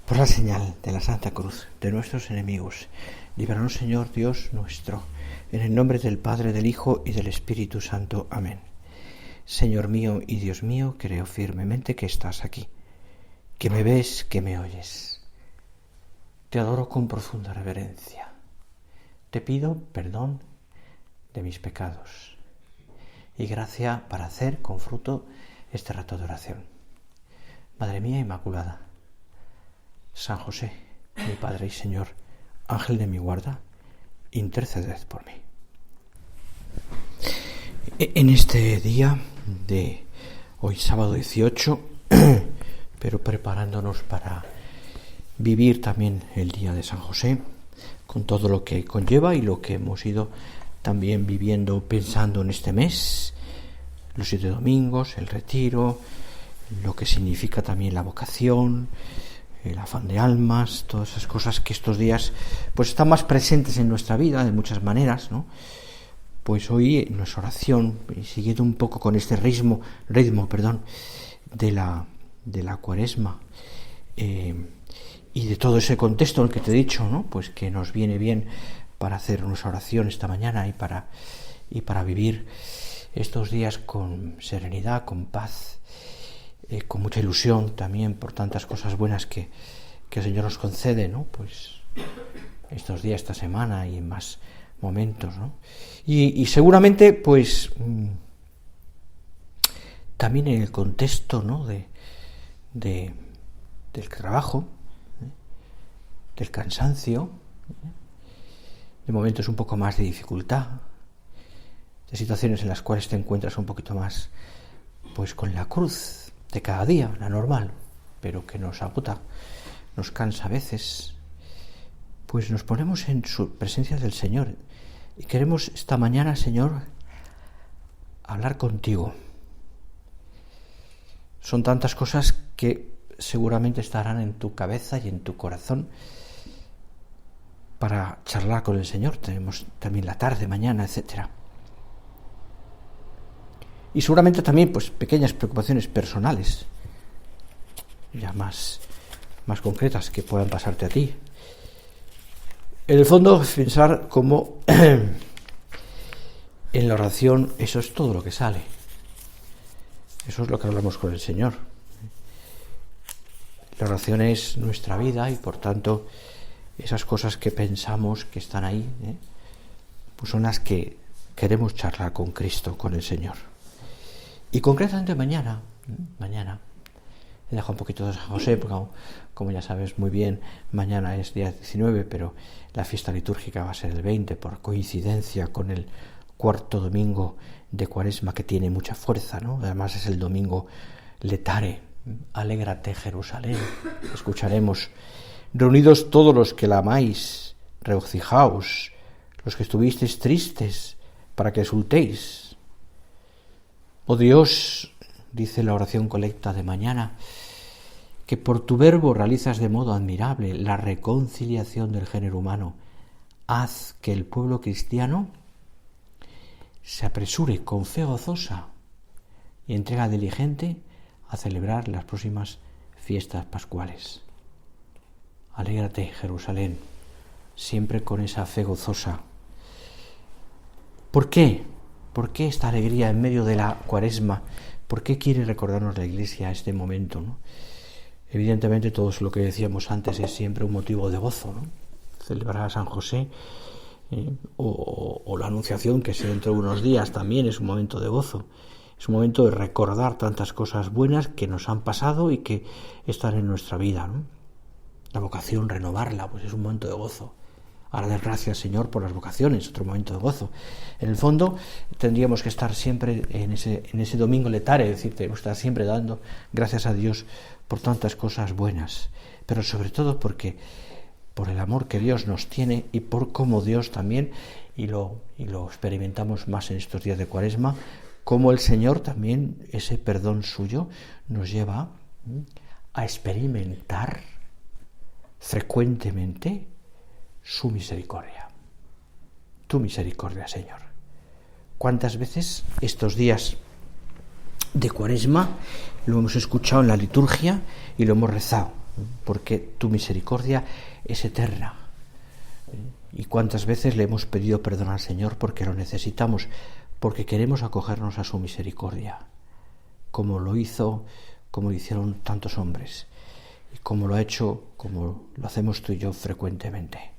Por la señal de la Santa Cruz de nuestros enemigos, líbranos, Señor Dios nuestro, en el nombre del Padre, del Hijo y del Espíritu Santo. Amén. Señor mío y Dios mío, creo firmemente que estás aquí, que me ves, que me oyes. Te adoro con profunda reverencia. Te pido perdón de mis pecados y gracia para hacer con fruto este rato de oración. Madre mía Inmaculada, San José, mi Padre y Señor, Ángel de mi guarda, interceded por mí. En este día de hoy, sábado 18, pero preparándonos para vivir también el día de San José, con todo lo que conlleva y lo que hemos ido también viviendo, pensando en este mes, los 7 domingos, el retiro, lo que significa también la vocación, el afán de almas, todas esas cosas que estos días pues están más presentes en nuestra vida de muchas maneras, ¿no? Pues hoy en nuestra oración, siguiendo un poco con este ritmo, de la Cuaresma, y de todo ese contexto en el que te he dicho, ¿no? Pues que nos viene bien para hacer nuestra oración esta mañana y para vivir estos días con serenidad, con paz, con mucha ilusión también por tantas cosas buenas que el Señor nos concede, ¿no? Pues estos días, esta semana y en más momentos, ¿no? Y seguramente, pues también en el contexto, ¿no? del trabajo, del cansancio, de momentos un poco más de dificultad, de situaciones en las cuales te encuentras un poquito más, pues con la cruz de cada día, la normal, pero que nos agota, nos cansa a veces, pues nos ponemos en su presencia del Señor y queremos esta mañana, Señor, hablar contigo. Son tantas cosas que seguramente estarán en tu cabeza y en tu corazón para charlar con el Señor. Tenemos también la tarde, mañana, etcétera. Y seguramente también pues pequeñas preocupaciones personales, ya más concretas, que puedan pasarte a ti. En el fondo, pensar cómo en la oración eso es todo lo que sale. Eso es lo que hablamos con el Señor. La oración es nuestra vida y por tanto esas cosas que pensamos que están ahí, pues son las que queremos charlar con Cristo, con el Señor. Y concretamente mañana he dejado un poquito de San José, porque como ya sabes muy bien, mañana es día 19, pero la fiesta litúrgica va a ser el 20, por coincidencia con el cuarto domingo de Cuaresma, que tiene mucha fuerza, ¿no? Además es el domingo letare, alégrate Jerusalén. Escucharemos: reunidos todos los que la amáis, regocijaos, los que estuvisteis tristes, para que exultéis. Oh Dios, dice la oración colecta de mañana, que por tu verbo realizas de modo admirable la reconciliación del género humano, haz que el pueblo cristiano se apresure con fe gozosa y entrega diligente a celebrar las próximas fiestas pascuales. Alégrate, Jerusalén, siempre con esa fe gozosa. ¿Por qué? ¿Por qué esta alegría en medio de la Cuaresma? ¿Por qué quiere recordarnos la Iglesia este momento, ¿no? Evidentemente, todo lo que decíamos antes es siempre un motivo de gozo, ¿no? Celebrar a San José o la Anunciación, que es dentro de unos días, también es un momento de gozo. Es un momento de recordar tantas cosas buenas que nos han pasado y que están en nuestra vida, ¿no? La vocación, renovarla, pues es un momento de gozo. Ahora dar gracias, Señor, por las vocaciones, otro momento de gozo. En el fondo, tendríamos que estar siempre en ese domingo letare, es decir, tenemos que estar siempre dando gracias a Dios por tantas cosas buenas, pero sobre todo por el amor que Dios nos tiene y por cómo Dios también, y lo experimentamos más en estos días de Cuaresma, cómo el Señor también, ese perdón suyo, nos lleva a experimentar frecuentemente su misericordia. Tu misericordia, Señor. ¿Cuántas veces estos días de Cuaresma lo hemos escuchado en la liturgia y lo hemos rezado? porque tu misericordia es eterna. Y cuántas veces le hemos pedido perdón al Señor porque lo necesitamos, porque queremos acogernos a su misericordia, como lo hicieron tantos hombres, y como lo ha hecho, como lo hacemos tú y yo frecuentemente.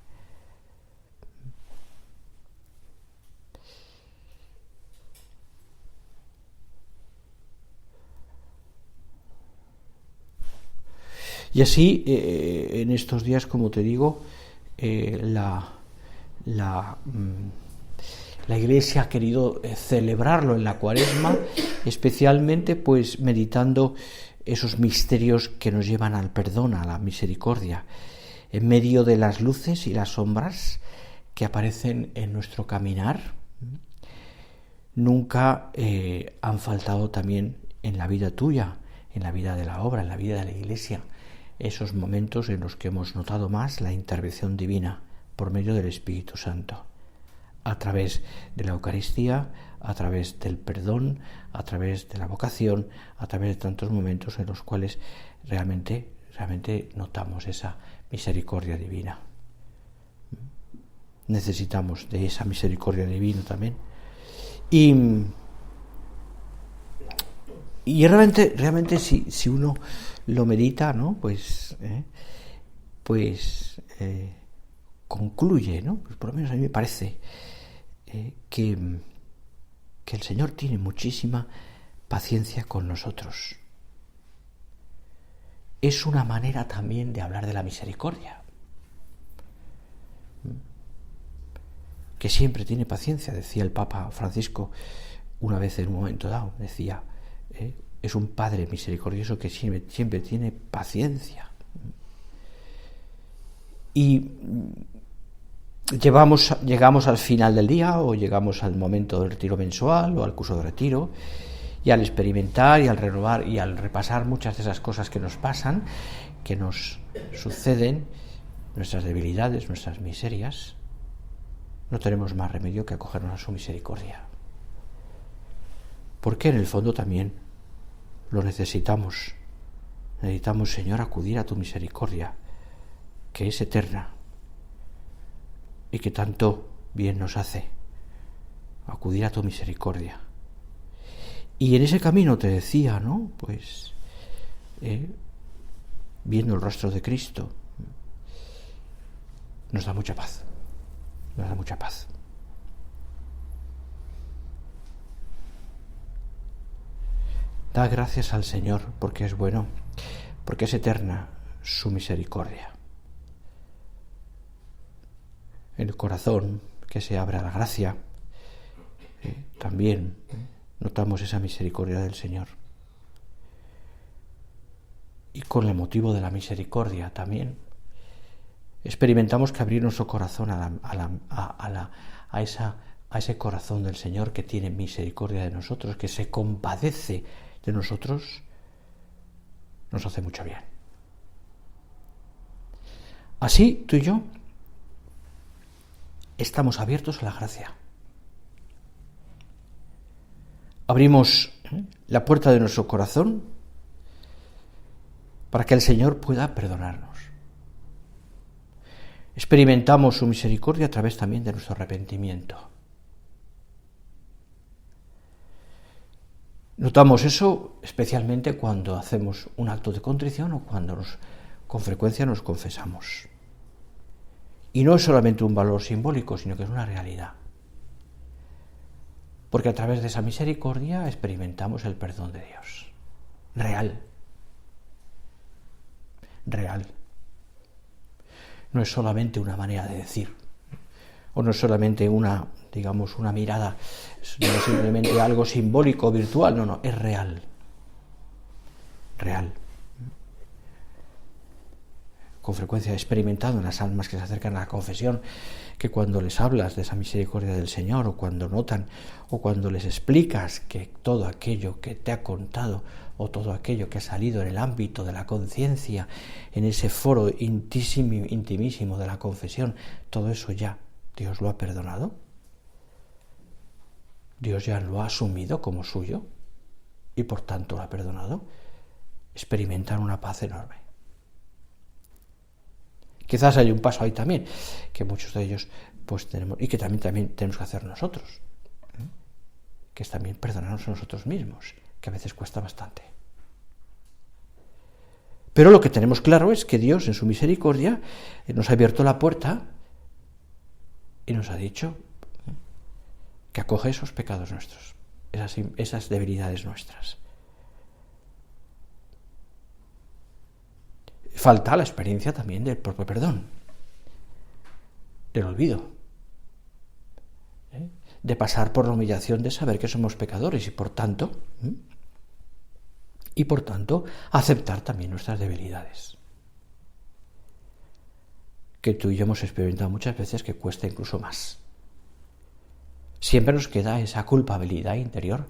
Y así, en estos días, como te digo, la Iglesia ha querido celebrarlo en la Cuaresma, especialmente pues meditando esos misterios que nos llevan al perdón, a la misericordia, en medio de las luces y las sombras que aparecen en nuestro caminar. Nunca han faltado también en la vida tuya, en la vida de la obra, en la vida de la Iglesia, esos momentos en los que hemos notado más la intervención divina por medio del Espíritu Santo, a través de la Eucaristía, a través del perdón, a través de la vocación, a través de tantos momentos en los cuales realmente notamos esa misericordia divina. Necesitamos de esa misericordia divina también. Y realmente si uno lo medita, ¿no? Pues concluye, ¿no? Pues por lo menos a mí me parece que el Señor tiene muchísima paciencia con nosotros. Es una manera también de hablar de la misericordia, que siempre tiene paciencia, decía el Papa Francisco una vez en un momento dado, decía, es un Padre misericordioso que siempre tiene paciencia. Y llegamos al final del día, o llegamos al momento del retiro mensual o al curso de retiro, y al experimentar y al renovar y al repasar muchas de esas cosas que nos pasan, que nos suceden, nuestras debilidades, nuestras miserias, no tenemos más remedio que acogernos a su misericordia. Porque en el fondo también lo necesitamos. Necesitamos, Señor, acudir a tu misericordia, que es eterna y que tanto bien nos hace. Acudir a tu misericordia. Y en ese camino te decía, ¿no? Pues viendo el rostro de Cristo, nos da mucha paz. Nos da mucha paz. Da gracias al Señor porque es bueno, porque es eterna su misericordia. El corazón que se abre a la gracia, también notamos esa misericordia del Señor. Y con el motivo de la misericordia también experimentamos que abrir nuestro corazón a ese corazón del Señor que tiene misericordia de nosotros, que se compadece de nosotros, nos hace mucho bien. Así, tú y yo estamos abiertos a la gracia. Abrimos la puerta de nuestro corazón para que el Señor pueda perdonarnos. Experimentamos su misericordia a través también de nuestro arrepentimiento. Notamos eso especialmente cuando hacemos un acto de contrición o cuando con frecuencia nos confesamos. Y no es solamente un valor simbólico, sino que es una realidad. Porque a través de esa misericordia experimentamos el perdón de Dios. Real. Real. No es solamente una manera de decir, o no es solamente una mirada, no es simplemente algo simbólico o virtual, no, es real. Real. Con frecuencia he experimentado en las almas que se acercan a la confesión que cuando les hablas de esa misericordia del Señor, o cuando notan, o cuando les explicas que todo aquello que te ha contado, o todo aquello que ha salido en el ámbito de la conciencia, en ese foro intimísimo de la confesión, todo eso ya Dios lo ha perdonado. Dios ya lo ha asumido como suyo y por tanto lo ha perdonado. Experimentan una paz enorme. Quizás hay un paso ahí también, que muchos de ellos pues tenemos, y que también tenemos que hacer nosotros, que es también perdonarnos a nosotros mismos, que a veces cuesta bastante. Pero lo que tenemos claro es que Dios, en su misericordia, nos ha abierto la puerta y nos ha dicho que acoge esos pecados nuestros, esas debilidades nuestras. Falta la experiencia también del propio perdón, del olvido, de pasar por la humillación de saber que somos pecadores y por tanto aceptar también nuestras debilidades, que tú y yo hemos experimentado muchas veces que cuesta incluso más. Siempre nos queda esa culpabilidad interior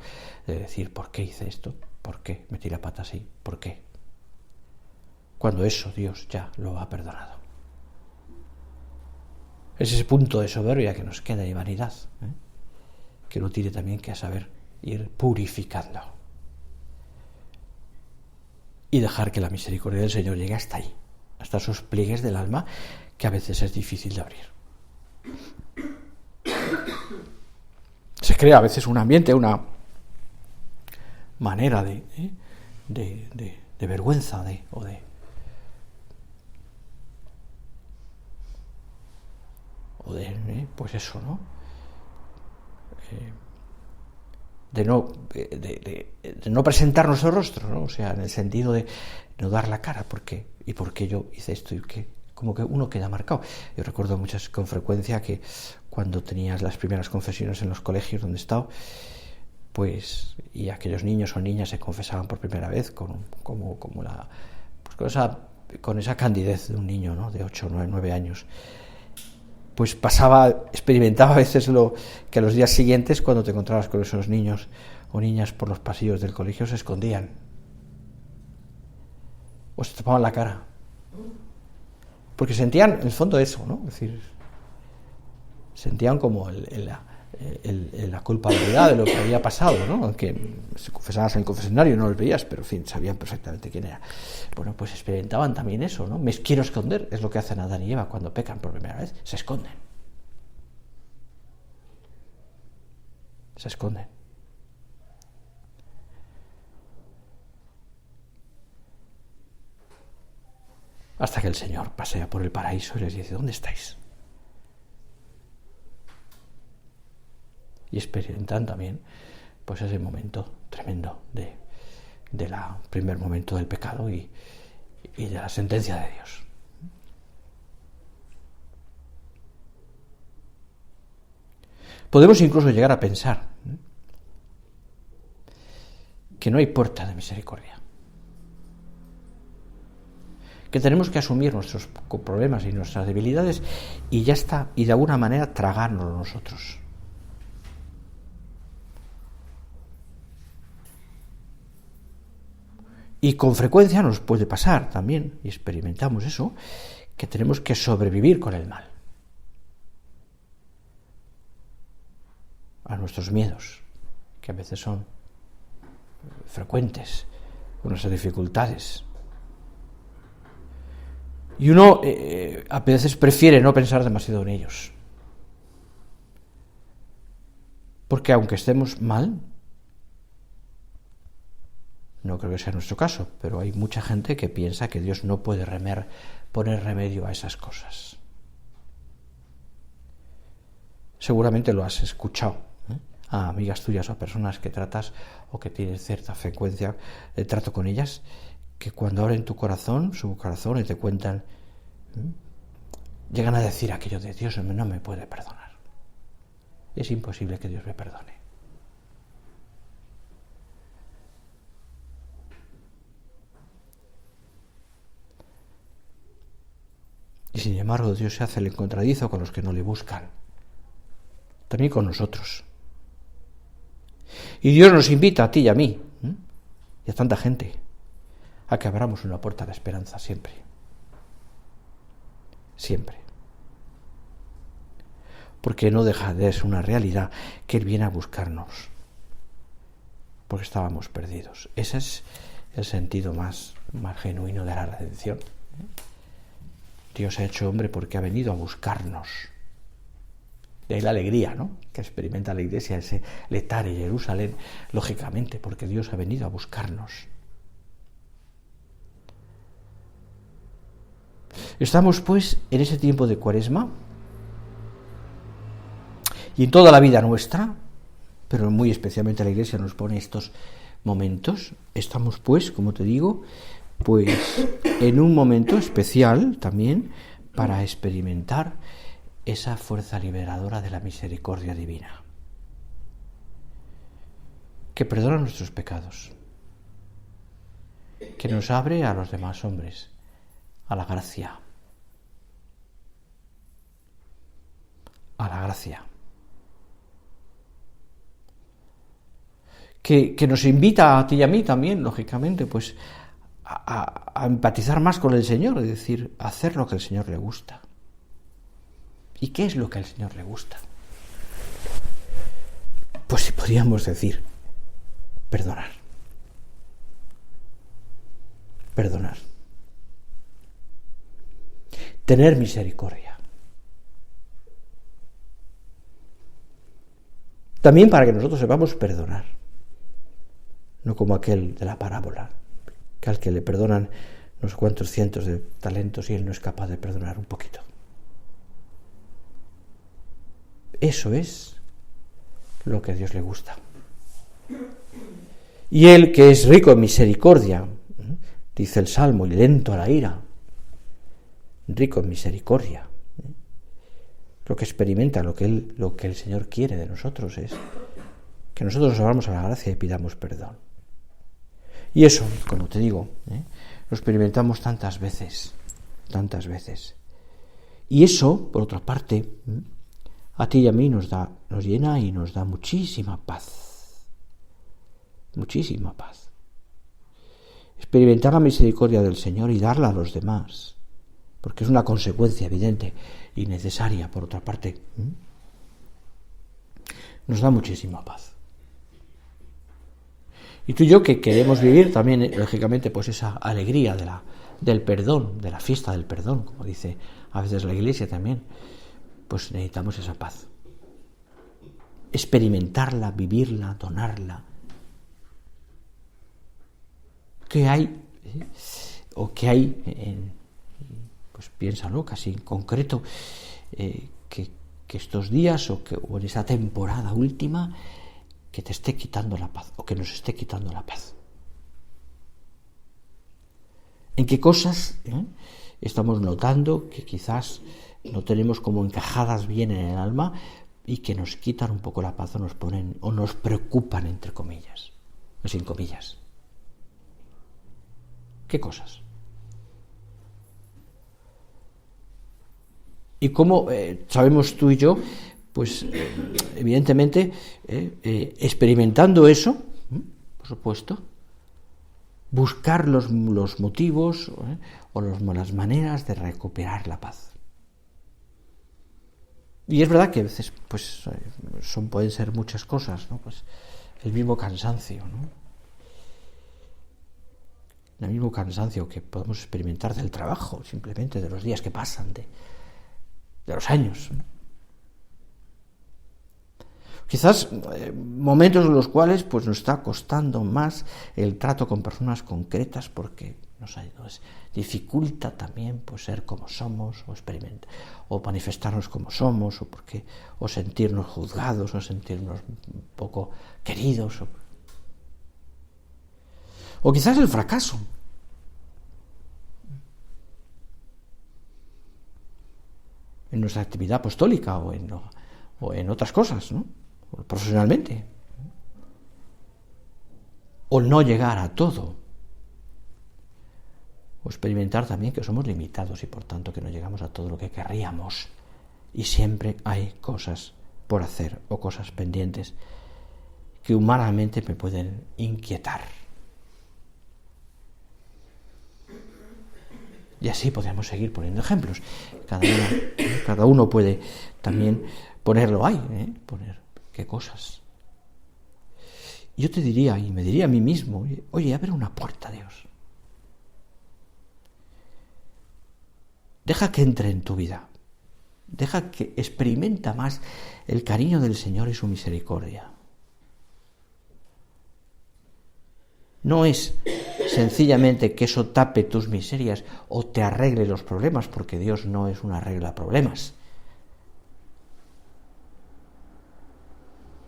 de decir, ¿por qué hice esto? ¿Por qué metí la pata así? ¿Por qué? Cuando eso Dios ya lo ha perdonado. Es ese punto de soberbia que nos queda y vanidad, que uno tiene también que saber ir purificando y dejar que la misericordia del Señor llegue hasta ahí, hasta esos pliegues del alma que a veces es difícil de abrir. Se crea a veces un ambiente, una manera de vergüenza pues eso, ¿no? De no presentar nuestro rostro, ¿no? O sea, en el sentido de no dar la cara, ¿por qué? ¿Y por qué yo hice esto? Y que como que uno queda marcado. Yo recuerdo con frecuencia que cuando tenías las primeras confesiones en los colegios donde he estado, pues, y aquellos niños o niñas se confesaban por primera vez con esa candidez de un niño, ¿no? De 8 o 9 años. Pues experimentaba a veces lo que a los días siguientes, cuando te encontrabas con esos niños o niñas por los pasillos del colegio, se escondían o se tapaban la cara, porque sentían en el fondo eso, ¿no? Es decir, sentían como la culpabilidad de lo que había pasado, ¿no? Aunque se confesaban en el confesionario y no los veías, pero en fin, sabían perfectamente quién era. Bueno, pues experimentaban también eso, ¿no? Me quiero esconder, es lo que hacen Adán y Eva cuando pecan por primera vez, se esconden. Se esconden. Hasta que el Señor pasea por el paraíso y les dice, ¿dónde estáis? Y experimentan también pues ese momento tremendo del primer momento del pecado y de la sentencia de Dios. Podemos incluso llegar a pensar que no hay puerta de misericordia, que tenemos que asumir nuestros problemas y nuestras debilidades y ya está, y de alguna manera tragárnoslo nosotros. Y con frecuencia nos puede pasar también, y experimentamos eso, que tenemos que sobrevivir con el mal, a nuestros miedos, que a veces son frecuentes, con nuestras dificultades. Y uno a veces prefiere no pensar demasiado en ellos, porque aunque estemos mal, no creo que sea nuestro caso, pero hay mucha gente que piensa que Dios no puede poner remedio a esas cosas. Seguramente lo has escuchado, a amigas tuyas o a personas que tratas o que tienes cierta frecuencia de trato con ellas, que cuando abren su corazón y te cuentan, llegan a decir aquello de Dios no me puede perdonar. Es imposible que Dios me perdone. Y sin embargo Dios se hace el encontradizo con los que no le buscan, también con nosotros. Y Dios nos invita a ti y a mí, y a tanta gente, a que abramos una puerta de esperanza siempre. Siempre. Porque no deja de ser una realidad que Él viene a buscarnos, porque estábamos perdidos. Ese es el sentido más genuino de la redención. Dios se ha hecho hombre porque ha venido a buscarnos. De ahí la alegría, ¿no?, que experimenta la Iglesia, ese letare Jerusalén, lógicamente, porque Dios ha venido a buscarnos. Estamos, pues, en ese tiempo de Cuaresma y en toda la vida nuestra, pero muy especialmente la Iglesia nos pone estos momentos. Estamos, pues, como te digo, pues en un momento especial también para experimentar esa fuerza liberadora de la misericordia divina, que perdona nuestros pecados, que nos abre a los demás hombres, a la gracia. A la gracia. Que nos invita a ti y a mí también, lógicamente, pues a empatizar más con el Señor, es decir, a hacer lo que al Señor le gusta. ¿Y qué es lo que al Señor le gusta? Pues si podríamos decir, perdonar. Perdonar. Tener misericordia. También para que nosotros sepamos perdonar. No como aquel de la parábola, que al que le perdonan unos cuantos cientos de talentos y él no es capaz de perdonar un poquito. Eso es lo que a Dios le gusta. Y él, que es rico en misericordia, dice el Salmo, y lento a la ira, rico en misericordia, lo que experimenta, lo que el Señor quiere de nosotros es que nosotros nos abramos a la gracia y pidamos perdón. Y eso, como te digo, lo experimentamos tantas veces. Y eso, por otra parte, a ti y a mí nos llena y nos da muchísima paz. Muchísima paz. Experimentar la misericordia del Señor y darla a los demás, porque es una consecuencia evidente y necesaria, por otra parte, nos da muchísima paz. Y tú y yo, que queremos vivir también, lógicamente, pues esa alegría del perdón, de la fiesta del perdón, como dice a veces la Iglesia también, pues necesitamos esa paz. Experimentarla, vivirla, donarla. ¿Qué hay? ¿O qué hay? Pues piénsalo, casi en concreto, que estos días o en esa temporada última que te esté quitando la paz o que nos esté quitando la paz. ¿En qué cosas estamos notando que quizás no tenemos como encajadas bien en el alma y que nos quitan un poco la paz o nos ponen o nos preocupan, entre comillas o sin comillas? ¿Qué cosas? Y cómo sabemos tú y yo, pues evidentemente experimentando eso, por supuesto, buscar los motivos o las maneras de recuperar la paz. Y es verdad que a veces pues pueden ser muchas cosas, ¿no? Pues el mismo cansancio, ¿no? El mismo cansancio que podemos experimentar del trabajo, simplemente de los días que pasan, de los años, ¿no? Quizás momentos en los cuales pues nos está costando más el trato con personas concretas porque nos dificulta también pues ser como somos o manifestarnos como somos o sentirnos juzgados o sentirnos un poco queridos o quizás el fracaso. En nuestra actividad apostólica o en otras cosas, ¿no? Profesionalmente, o no llegar a todo, o experimentar también que somos limitados y por tanto que no llegamos a todo lo que querríamos y siempre hay cosas por hacer o cosas pendientes que humanamente me pueden inquietar. Y así podríamos seguir poniendo ejemplos. Cada uno puede también ponerlo ahí, poner qué cosas. Yo te diría, y me diría a mí mismo, oye, abre una puerta, Dios. Deja que entre en tu vida. Deja que experimenta más el cariño del Señor y su misericordia. No es sencillamente que eso tape tus miserias o te arregle los problemas, porque Dios no es un arregla problemas,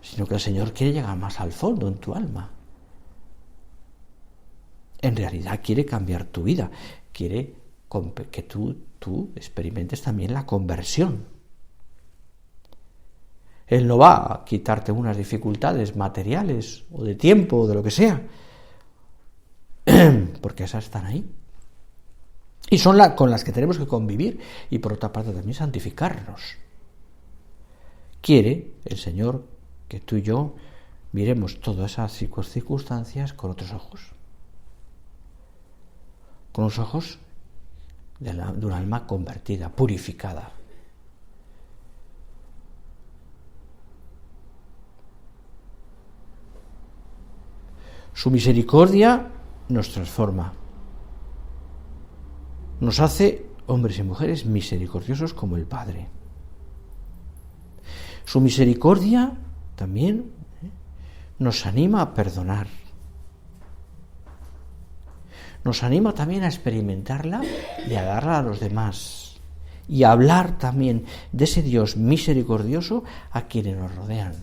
sino que el Señor quiere llegar más al fondo en tu alma. En realidad quiere cambiar tu vida, quiere que tú experimentes también la conversión. Él no va a quitarte unas dificultades materiales o de tiempo o de lo que sea, porque esas están ahí. Y son con las que tenemos que convivir y por otra parte también santificarnos. Quiere el Señor que tú y yo miremos todas esas circunstancias con otros ojos. Con los ojos de un alma convertida, purificada. Su misericordia nos transforma. Nos hace hombres y mujeres misericordiosos como el Padre. Su misericordia también nos anima a perdonar. Nos anima también a experimentarla y a darla a los demás. Y a hablar también de ese Dios misericordioso a quienes nos rodean,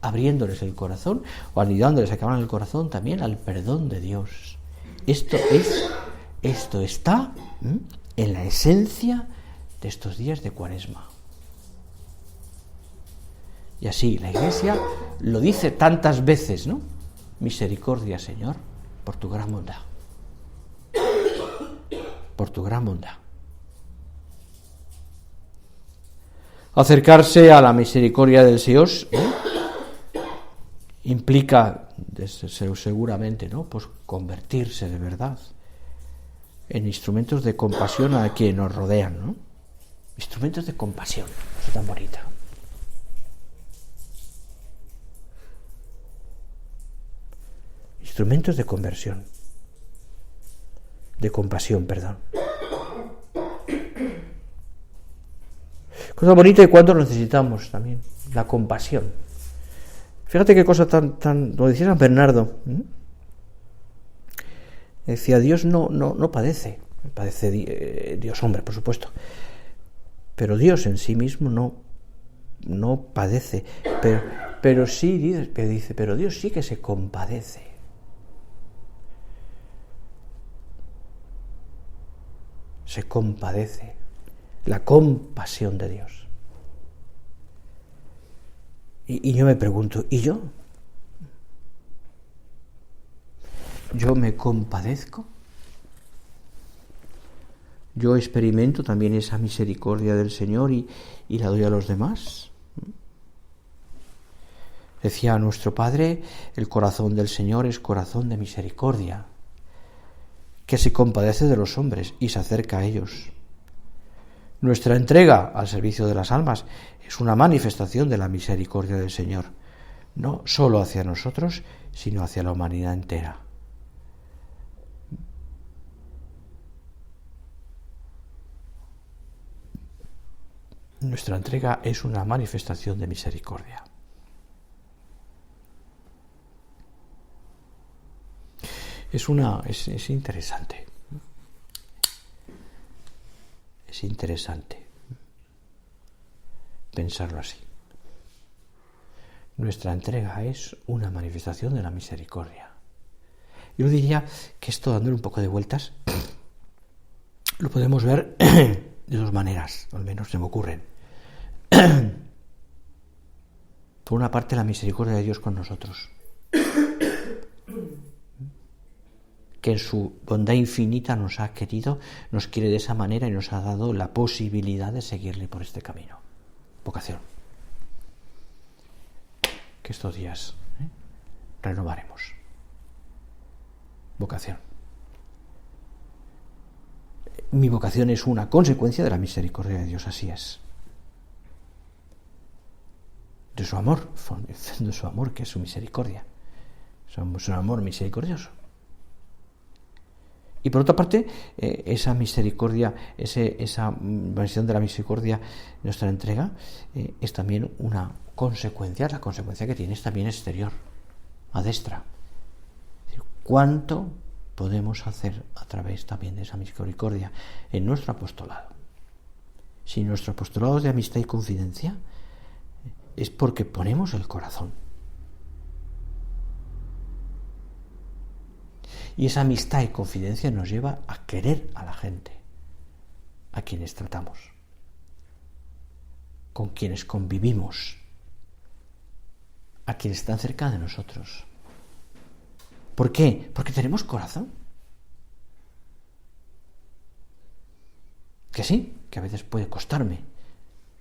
abriéndoles el corazón o anidándoles a que abran el corazón también al perdón de Dios. Esto está en la esencia de estos días de Cuaresma. Y así la Iglesia lo dice tantas veces, ¿no? Misericordia, Señor, por tu gran bondad. Por tu gran bondad. Acercarse a la misericordia del Señor implica seguramente, ¿no? Pues convertirse de verdad en instrumentos de compasión a quienes nos rodean, ¿no? Instrumentos de compasión, eso tan bonita. Instrumentos de conversión. De compasión, perdón. Cosa bonita y cuánto necesitamos también, la compasión. Fíjate qué cosa tan lo decía San Bernardo. Decía, Dios no padece Dios hombre, por supuesto, pero Dios en sí mismo no padece, pero sí dice, pero Dios sí que se compadece. Se compadece, la compasión de Dios. Y yo me pregunto, ¿y yo? ¿Yo me compadezco? ¿Yo experimento también esa misericordia del Señor y la doy a los demás? Decía nuestro Padre, el corazón del Señor es corazón de misericordia, que se compadece de los hombres y se acerca a ellos. Nuestra entrega al servicio de las almas es una manifestación de la misericordia del Señor, no solo hacia nosotros, sino hacia la humanidad entera. Nuestra entrega es una manifestación de misericordia. Es interesante. Es interesante pensarlo así. Nuestra entrega es una manifestación de la misericordia. Yo diría que esto, dándole un poco de vueltas, lo podemos ver de dos maneras, al menos se me ocurren. Por una parte, la misericordia de Dios con nosotros, que en su bondad infinita nos ha querido, nos quiere de esa manera y nos ha dado la posibilidad de seguirle por este camino. Vocación. Que estos días renovaremos. Vocación. Mi vocación es una consecuencia de la misericordia de Dios, así es. De su amor, que es su misericordia. Somos un amor misericordioso. Y por otra parte, esa misericordia, esa versión de la misericordia, nuestra entrega, es también una consecuencia, la consecuencia que tiene es también exterior, adestra. ¿Cuánto podemos hacer a través también de esa misericordia en nuestro apostolado? Si nuestro apostolado es de amistad y confidencia, es porque ponemos el corazón. Y esa amistad y confidencia nos lleva a querer a la gente, a quienes tratamos, con quienes convivimos, a quienes están cerca de nosotros. ¿Por qué? Porque tenemos corazón. Que sí, que a veces puede costarme.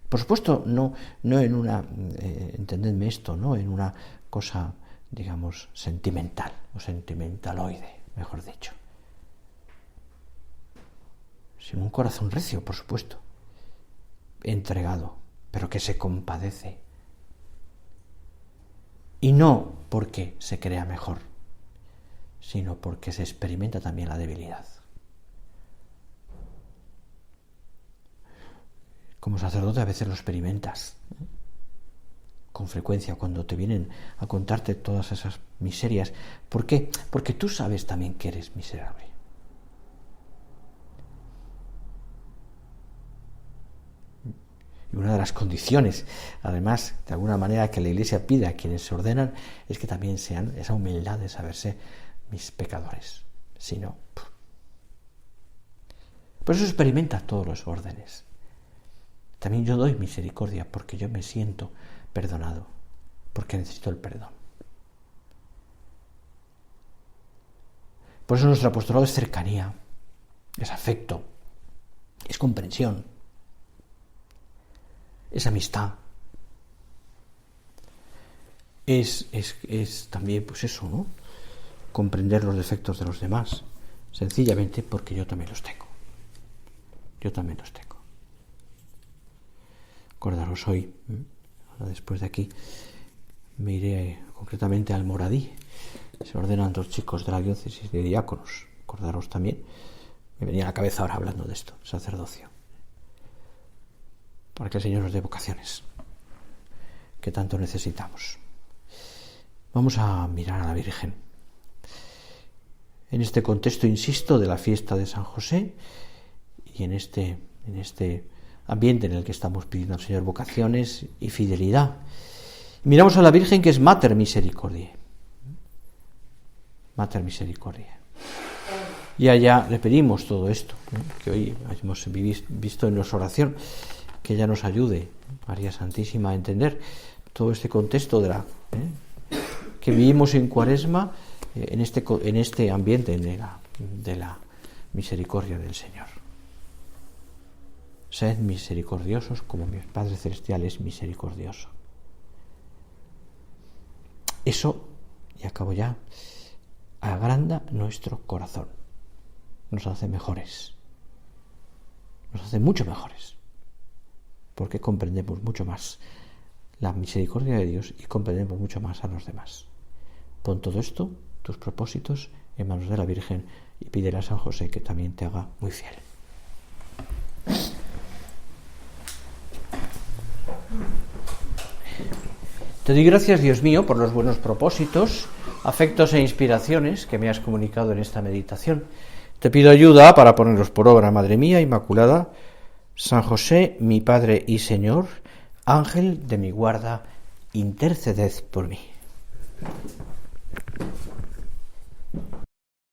Por supuesto, no en una, entendedme esto, no en una cosa, digamos, sentimental o sentimentaloide, mejor dicho. Sin un corazón recio, por supuesto, entregado, pero que se compadece. Y no porque se crea mejor, sino porque se experimenta también la debilidad. Como sacerdote a veces lo experimentas, con frecuencia, cuando te vienen a contarte todas esas miserias. ¿Por qué? Porque tú sabes también que eres miserable. Y una de las condiciones, además, de alguna manera, que la Iglesia pide a quienes se ordenan, es que también sean esa humildad de saberse mis pecadores. Si no, por eso experimenta todos los órdenes. También yo doy misericordia porque yo me siento perdonado, porque necesito el perdón. Por eso nuestro apostolado es cercanía, es afecto, es comprensión, es amistad, es también, pues eso, ¿no? Comprender los defectos de los demás, sencillamente porque yo también los tengo. Yo también los tengo. Acordaros hoy, ahora después de aquí, me iré concretamente al Moradí. Se ordenan 2 chicos de la diócesis de diáconos. Acordaros también, me venía a la cabeza ahora hablando de esto, sacerdocio. Para que el Señor nos dé vocaciones, que tanto necesitamos. Vamos a mirar a la Virgen. En este contexto, insisto, de la fiesta de San José y en este ambiente en el que estamos pidiendo al Señor vocaciones y fidelidad. Miramos a la Virgen, que es Mater Misericordiae. Mater Misericordiae. Y allá le pedimos todo esto, que hoy hemos visto en nuestra oración, que ella nos ayude, María Santísima, a entender todo este contexto de que vivimos en Cuaresma, en este ambiente de la misericordia del Señor. Sed misericordiosos como mi Padre Celestial es misericordioso. Eso, y acabo ya, agranda nuestro corazón. Nos hace mejores. Nos hace mucho mejores. Porque comprendemos mucho más la misericordia de Dios y comprendemos mucho más a los demás. Pon todo esto, tus propósitos, en manos de la Virgen y pídele a San José que también te haga muy fiel. Te doy gracias, Dios mío, por los buenos propósitos, afectos e inspiraciones que me has comunicado en esta meditación. Te pido ayuda para ponerlos por obra, Madre mía Inmaculada. San José, mi Padre y Señor, Ángel de mi guarda, interceded por mí.